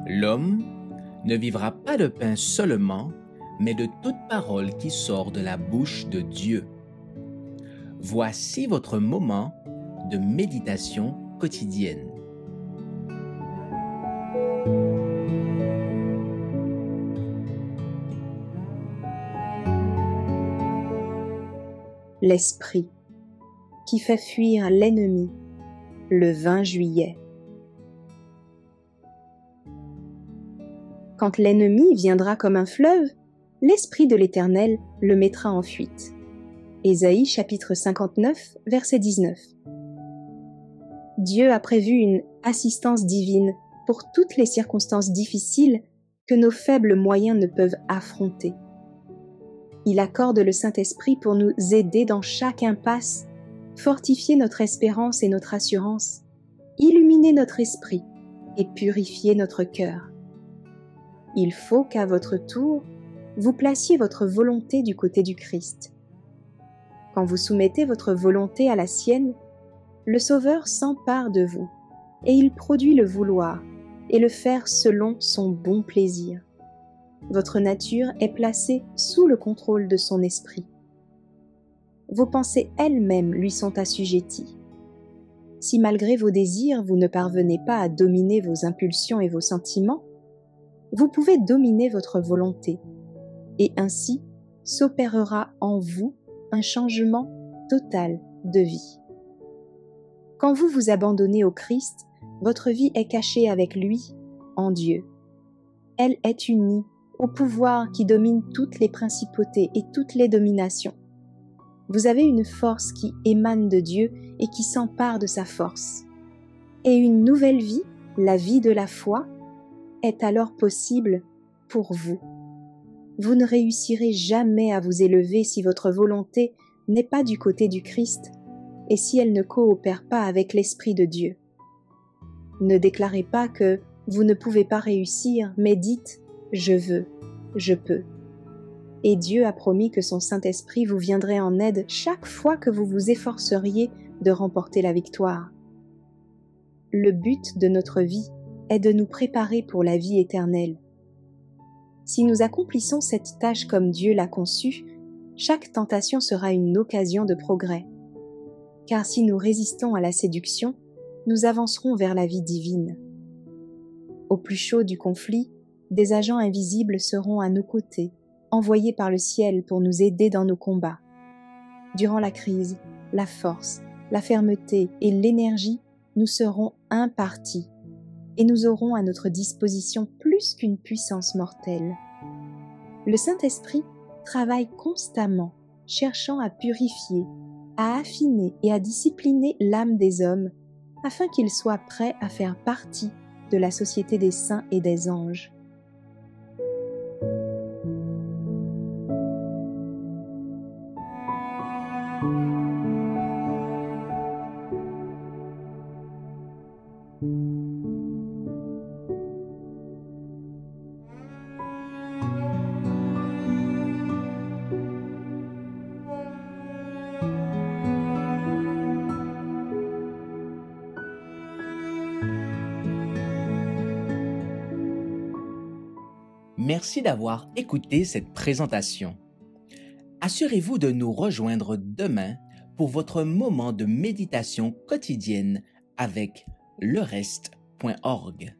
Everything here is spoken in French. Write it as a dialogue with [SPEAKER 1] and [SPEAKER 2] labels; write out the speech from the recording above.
[SPEAKER 1] L'homme ne vivra pas de pain seulement, mais de toute parole qui sort de la bouche de Dieu. Voici votre moment de méditation quotidienne.
[SPEAKER 2] L'esprit qui fait fuir l'ennemi le 20 juillet. Quand l'ennemi viendra comme un fleuve, l'Esprit de l'Éternel le mettra en fuite. Ésaïe chapitre 59, verset 19. Dieu a prévu une assistance divine pour toutes les circonstances difficiles que nos faibles moyens ne peuvent affronter. Il accorde le Saint-Esprit pour nous aider dans chaque impasse, fortifier notre espérance et notre assurance, illuminer notre esprit et purifier notre cœur. Il faut qu'à votre tour, vous placiez votre volonté du côté du Christ. Quand vous soumettez votre volonté à la sienne, le Sauveur s'empare de vous et il produit le vouloir et le faire selon son bon plaisir. Votre nature est placée sous le contrôle de son esprit. Vos pensées elles-mêmes lui sont assujetties. Si malgré vos désirs, vous ne parvenez pas à dominer vos impulsions et vos sentiments, vous pouvez dominer votre volonté, et ainsi s'opérera en vous un changement total de vie. Quand vous vous abandonnez au Christ, votre vie est cachée avec lui en Dieu. Elle est unie au pouvoir qui domine toutes les principautés et toutes les dominations. Vous avez une force qui émane de Dieu et qui s'empare de sa force. Et une nouvelle vie, la vie de la foi, est alors possible pour vous. Vous ne réussirez jamais à vous élever si votre volonté n'est pas du côté du Christ et si elle ne coopère pas avec l'Esprit de Dieu. Ne déclarez pas que vous ne pouvez pas réussir, mais dites « je veux, je peux ». Et Dieu a promis que son Saint-Esprit vous viendrait en aide chaque fois que vous vous efforceriez de remporter la victoire. Le but de notre vie est de nous préparer pour la vie éternelle. Si nous accomplissons cette tâche comme Dieu l'a conçue, chaque tentation sera une occasion de progrès. Car si nous résistons à la séduction, nous avancerons vers la vie divine. Au plus chaud du conflit, des agents invisibles seront à nos côtés, envoyés par le ciel pour nous aider dans nos combats. Durant la crise, la force, la fermeté et l'énergie nous seront impartis et nous aurons à notre disposition plus qu'une puissance mortelle. Le Saint-Esprit travaille constamment, cherchant à purifier, à affiner et à discipliner l'âme des hommes, afin qu'ils soient prêts à faire partie de la société des saints et des anges.
[SPEAKER 1] Merci d'avoir écouté cette présentation. Assurez-vous de nous rejoindre demain pour votre moment de méditation quotidienne avec lereste.org.